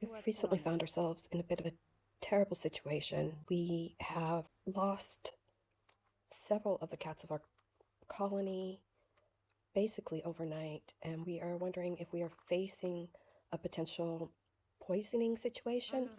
We've recently found ourselves in a bit of a terrible situation. We have lost several of the cats of our colony basically overnight, and we are wondering if we are facing a potential poisoning situation.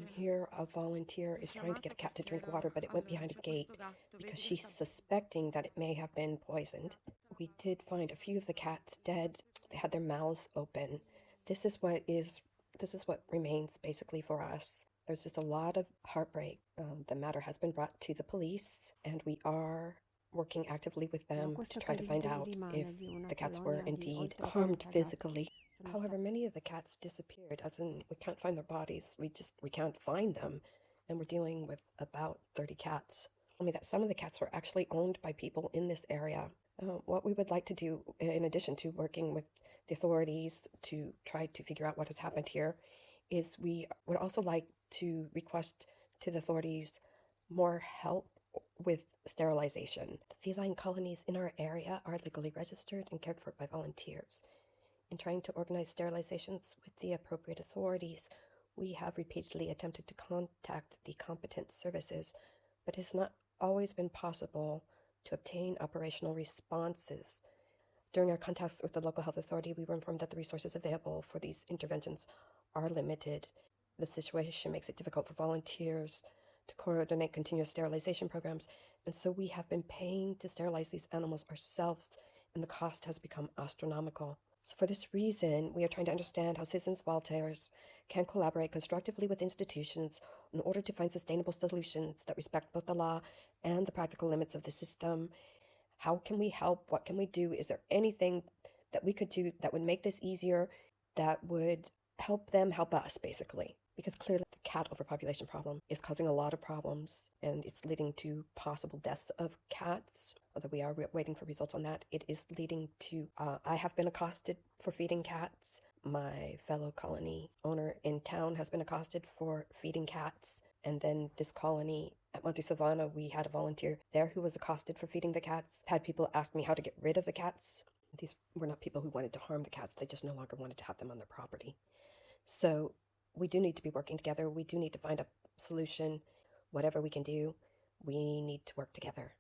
Here, a volunteer is trying to get a cat to drink water, but it went behind a gate because she's suspecting that it may have been poisoned. We did find a few of the cats dead. They had their mouths open. This is what remains basically for us. There's just a lot of heartbreak. The matter has been brought to the police, and we are working actively with them to try to find out if the cats were indeed harmed physically. However, many of the cats disappeared, as in we can't find their bodies. We can't find them, and we're dealing with about 30 cats. I mean that some of the cats were actually owned by people in this area. What we would like to do, in addition to working with the authorities to try to figure out what has happened here, is we would also like to request to the authorities more help with sterilization. The feline colonies in our area are legally registered and cared for by volunteers. In trying to organize sterilizations with the appropriate authorities, we have repeatedly attempted to contact the competent services, but it has not always been possible to obtain operational responses. During our contacts with the local health authority, we were informed that the resources available for these interventions are limited. The situation makes it difficult for volunteers to coordinate continuous sterilization programs, and so we have been paying to sterilize these animals ourselves, and the cost has become astronomical. So for this reason, we are trying to understand how citizens volunteers can collaborate constructively with institutions in order to find sustainable solutions that respect both the law and the practical limits of the system. How can we help? What can we do? Is there anything that we could do that would make this easier, that would help them help us, basically? Because clearly the cat overpopulation problem is causing a lot of problems, and it's leading to possible deaths of cats. Although we are waiting for results on that, it is leading to, I have been accosted for feeding cats. My fellow colony owner in town has been accosted for feeding cats. And then this colony at Monte Silvano, we had a volunteer there who was accosted for feeding the cats. Had people ask me how to get rid of the cats. These were not people who wanted to harm the cats. They just no longer wanted to have them on their property. So we do need to be working together. We do need to find a solution. Whatever we can do, we need to work together.